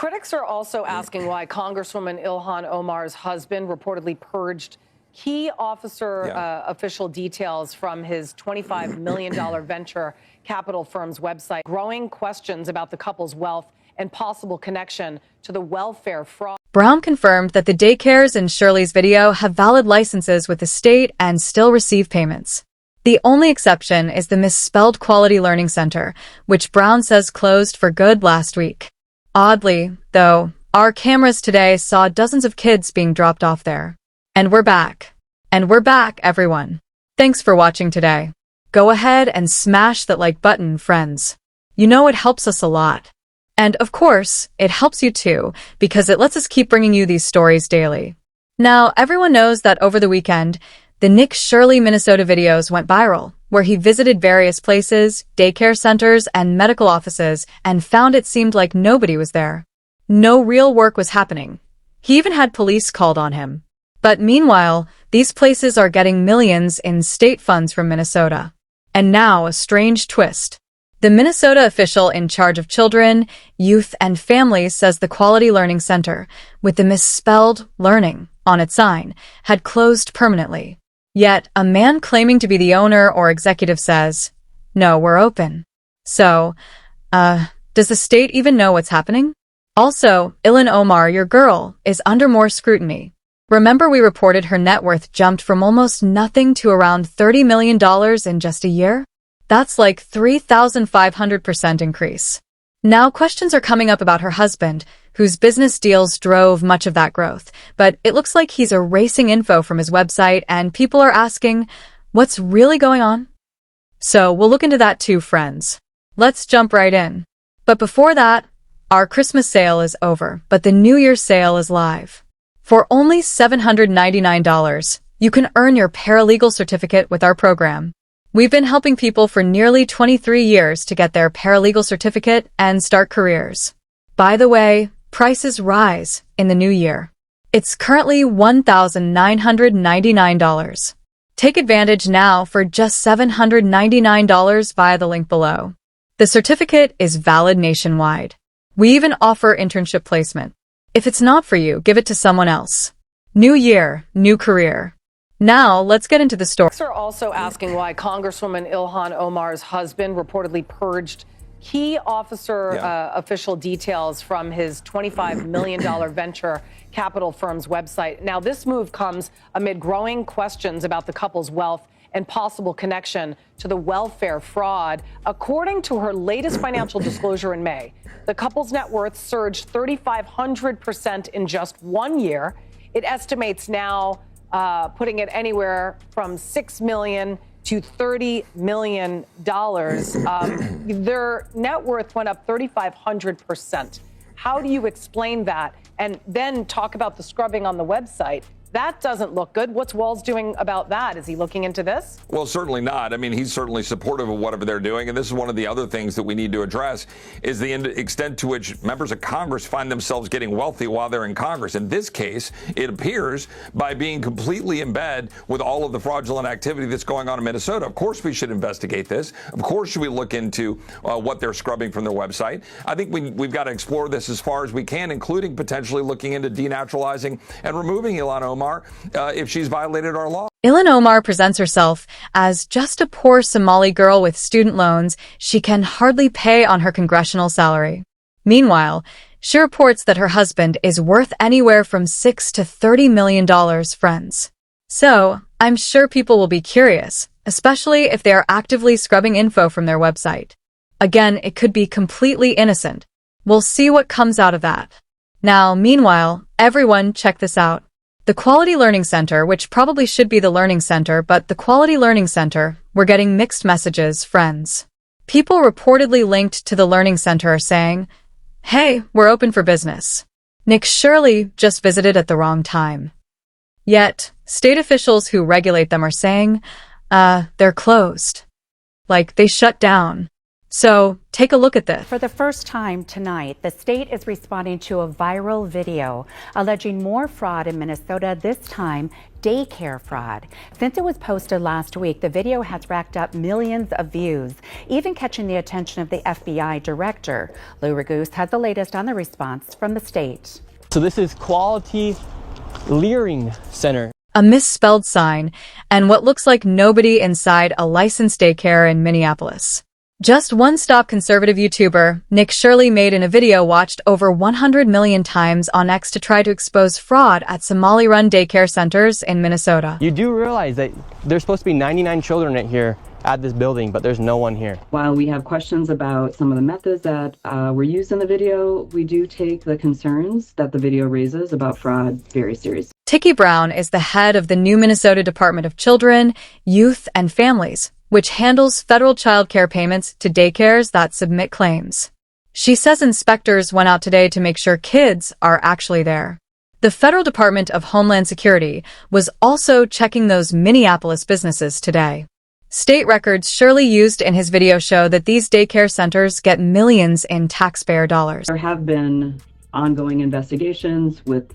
Critics are also asking why Congresswoman Ilhan Omar's husband reportedly purged key officer official details from his $25 million venture capital firm's website. Growing questions about the couple's wealth and possible connection to the welfare fraud. Brown confirmed that the daycares in Shirley's video have valid licenses with the state and still receive payments. The only exception is the misspelled Quality Learning Center, which Brown says closed for good last week. Oddly, though, our cameras today saw dozens of kids being dropped off there. And we're back. And we're back, everyone. Thanks for watching today. Go ahead and smash that like button, friends. You know it helps us a lot. And of course, it helps you too, because it lets us keep bringing you these stories daily. Now, everyone knows that over the weekend, the Nick Shirley, Minnesota videos went viral, where he visited various places, daycare centers, and medical offices, and found it seemed like nobody was there. No real work was happening. He even had police called on him. But meanwhile, these places are getting millions in state funds from Minnesota. And now a strange twist. The Minnesota official in charge of children, youth, and families says the Quality Learning Center, with the misspelled learning on its sign, had closed permanently. Yet, a man claiming to be the owner or executive says, "No, we're open." So, does the state even know what's happening? Also, Ilhan Omar, your girl, is under more scrutiny. Remember we reported her net worth jumped from almost nothing to around $30 million in just a year? That's like 3,500% increase. Now questions are coming up about her husband, whose business deals drove much of that growth, but it looks like he's erasing info from his website and people are asking, what's really going on? So we'll look into that too, friends. Let's jump right in. But before that, our Christmas sale is over, but the New Year's sale is live. For only $799, you can earn your paralegal certificate with our program. We've been helping people for nearly 23 years to get their paralegal certificate and start careers. By the way, prices rise in the new year. It's currently $1,999. Take advantage now for just $799 via the link below. The certificate is valid nationwide. We even offer internship placement. If it's not for you, give it to someone else. New year, new career. Now, let's get into the story. Critics are also asking why Congresswoman Ilhan Omar's husband reportedly purged key officer official details from his $25 million venture capital firm's website. Now, this move comes amid growing questions about the couple's wealth and possible connection to the welfare fraud. According to her latest financial disclosure in May, the couple's net worth surged 3,500% in just 1 year. It estimates now putting it anywhere from $6 million to $30 million. Their net worth went up 3,500%. How do you explain that? And then talk about the scrubbing on the website. That doesn't look good. What's Walz doing about that? Is he looking into this? Well, certainly not. I mean, he's certainly supportive of whatever they're doing. And this is one of the other things that we need to address is the extent to which members of Congress find themselves getting wealthy while they're in Congress. In this case, it appears by being completely in bed with all of the fraudulent activity that's going on in Minnesota. Of course, we should investigate this. Of course, should we look into what they're scrubbing from their website. I think we've got to explore this as far as we can, including potentially looking into denaturalizing and removing Ilhan Omar if she's violated our law. Ilhan Omar presents herself as just a poor Somali girl with student loans she can hardly pay on her congressional salary. Meanwhile, she reports that her husband is worth anywhere from $6 to $30 million, friends. So, I'm sure people will be curious, especially if they are actively scrubbing info from their website. Again, it could be completely innocent. We'll see what comes out of that. Now, meanwhile, everyone check this out. The Quality Learning Center, which probably should be the Learning Center, but the Quality Learning Center, we're getting mixed messages, friends. People reportedly linked to the Learning Center are saying, hey, we're open for business. Nick Shirley just visited at the wrong time. Yet, state officials who regulate them are saying, they're closed. Like, they shut down. So take a look at this. For the first time tonight, the state is responding to a viral video alleging more fraud in Minnesota, this time daycare fraud. Since it was posted last week, the video has racked up millions of views, even catching the attention of the FBI director. Lou Ragoose has the latest on the response from the state. So this is Quality Learning Center. A misspelled sign, and what looks like nobody inside a licensed daycare in Minneapolis. Just one stop conservative YouTuber, Nick Shirley, made in a video watched over 100 million times on X to try to expose fraud at Somali-run daycare centers in Minnesota. You do realize that there's supposed to be 99 children in here at this building, but there's no one here. While we have questions about some of the methods that were used in the video, we do take the concerns that the video raises about fraud very seriously. Tikki Brown is the head of the new Minnesota Department of Children, Youth, and Families, which handles federal child care payments to daycares that submit claims. She says inspectors went out today to make sure kids are actually there. The Federal Department of Homeland Security was also checking those Minneapolis businesses today. State records Shirley used in his video show that these daycare centers get millions in taxpayer dollars. There have been ongoing investigations with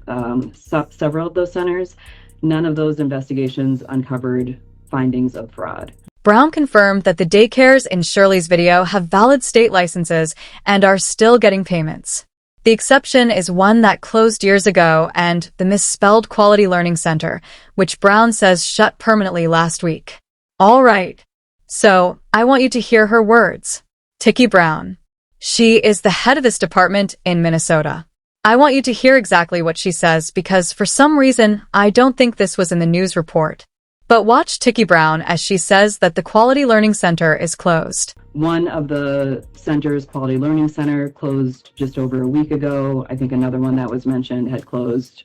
several of those centers. None of those investigations uncovered findings of fraud. Brown confirmed that the daycares in Shirley's video have valid state licenses and are still getting payments. The exception is one that closed years ago, and the misspelled Quality Learning Center, which Brown says shut permanently last week. All right. So, I want you to hear her words. Tikki Brown. She is the head of this department in Minnesota. I want you to hear exactly what she says because for some reason, I don't think this was in the news report. But watch Tikki Brown as she says that the Quality Learning Center is closed. One of the centers, Quality Learning Center, closed just over a week ago. I think another one that was mentioned had closed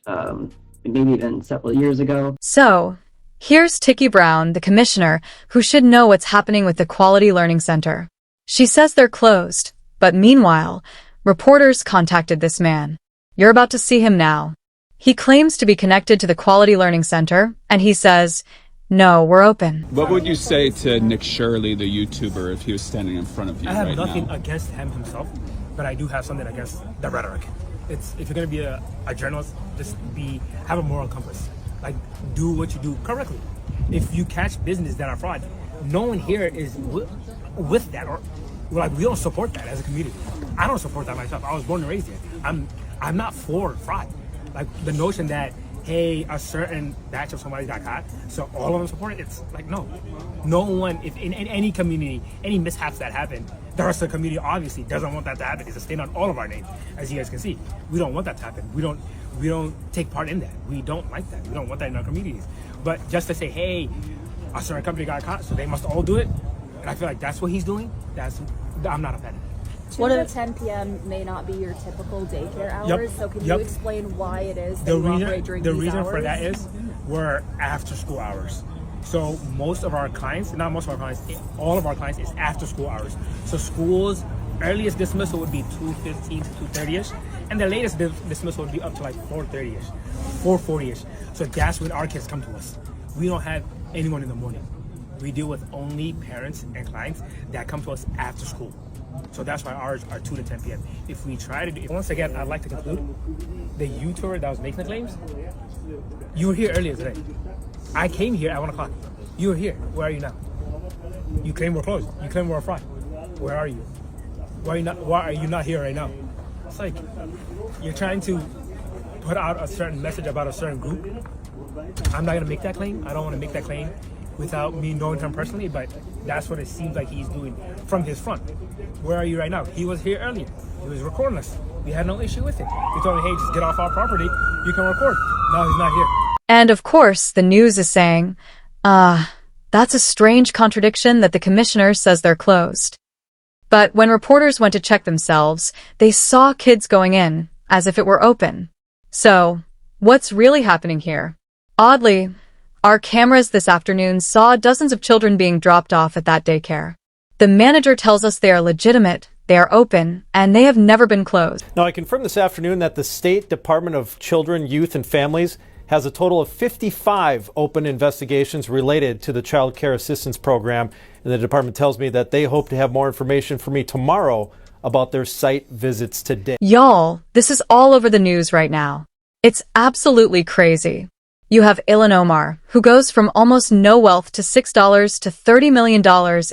maybe even several years ago. So, here's Tikki Brown, the commissioner, who should know what's happening with the Quality Learning Center. She says they're closed, but meanwhile, reporters contacted this man. You're about to see him now. He claims to be connected to the Quality Learning Center, and he says, no, we're open. What would you say to Nick Shirley, the YouTuber, if he was standing in front of you right now? I have nothing against him himself, but I do have something against the rhetoric. If you're going to be a journalist, just have a moral compass. Like, do what you do correctly. If you catch business that are fraud, no one here is with that, or like we don't support that as a community. I don't support that myself. I was born and raised here. I'm not for fraud. Like the notion that, hey, a certain batch of Somalis got caught, so all of them support it. It's like, no one, if in any community, any mishaps that happen, the rest of the community obviously doesn't want that to happen. It's a stain on all of our names, as you guys can see. We don't want that to happen. We don't take part in that. We don't like that. We don't want that in our communities. But just to say, hey, a certain company got caught, so they must all do it, and I feel like that's what he's doing, I'm not a fan of it. 2 to 10 p.m. may not be your typical daycare hours, so can you explain why it is that you operate during these hours? The reason for that is we're after school hours. So most of our clients, not most of our clients, all of our clients is after school hours. So schools, earliest dismissal would be 2:15 to 2:30ish, and the latest dismissal would be up to like 4:30ish, 4:40ish. So that's when our kids come to us. We don't have anyone in the morning. We deal with only parents and clients that come to us after school. So that's why ours are 2 to 10 p.m. If we try to do, once again, I'd like to conclude, the YouTuber that was making the claims, you were here earlier today. I came here at 1 o'clock. You were here. Where are you now? You claim we're closed. You claim we're a fraud. Where are you? Why are you not here right now? It's like, you're trying to put out a certain message about a certain group. I'm not gonna make that claim. I don't wanna make that claim without me knowing him personally, but that's what it seems like he's doing from his front. Where are you right now? He was here earlier. He was recording us. We had no issue with it. We told him, hey, just get off our property. You can record. Now he's not here. And of course, the news is saying, that's a strange contradiction that the commissioner says they're closed. But when reporters went to check themselves, they saw kids going in, as if it were open. So, what's really happening here? Oddly, our cameras this afternoon saw dozens of children being dropped off at that daycare. The manager tells us they are legitimate, they are open, and they have never been closed. Now, I confirmed this afternoon that the State Department of Children, Youth, and Families has a total of 55 open investigations related to the Child Care Assistance Program. And the department tells me that they hope to have more information for me tomorrow about their site visits today. Y'all, this is all over the news right now. It's absolutely crazy. You have Ilhan Omar, who goes from almost no wealth to $6 to $30 million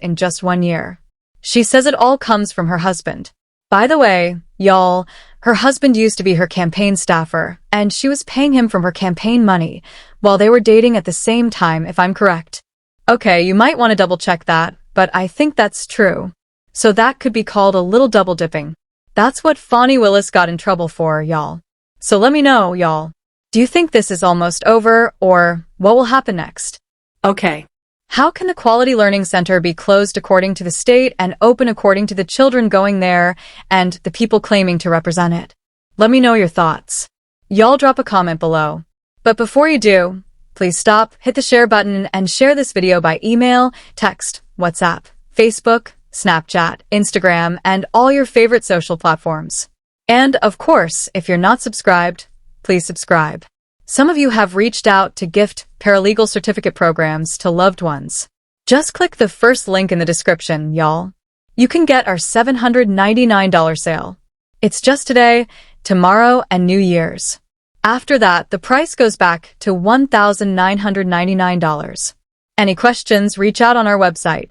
in just 1 year. She says it all comes from her husband. By the way, y'all, her husband used to be her campaign staffer, and she was paying him from her campaign money while they were dating at the same time, if I'm correct. Okay, you might want to double check that, but I think that's true. So that could be called a little double dipping. That's what Fani Willis got in trouble for, y'all. So let me know, y'all. Do you think this is almost over, or what will happen next? Okay. How can the Quality Learning Center be closed according to the state and open according to the children going there and the people claiming to represent it? Let me know your thoughts. Y'all drop a comment below. But before you do, please stop, hit the share button, and share this video by email, text, WhatsApp, Facebook, Snapchat, Instagram, and all your favorite social platforms. And, of course, if you're not subscribed, please subscribe. Some of you have reached out to gift paralegal certificate programs to loved ones. Just click the first link in the description, y'all. You can get our $799 sale. It's just today, tomorrow, and New Year's. After that, the price goes back to $1,999. Any questions, reach out on our website.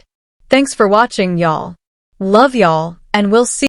Thanks for watching, y'all. Love y'all, and we'll see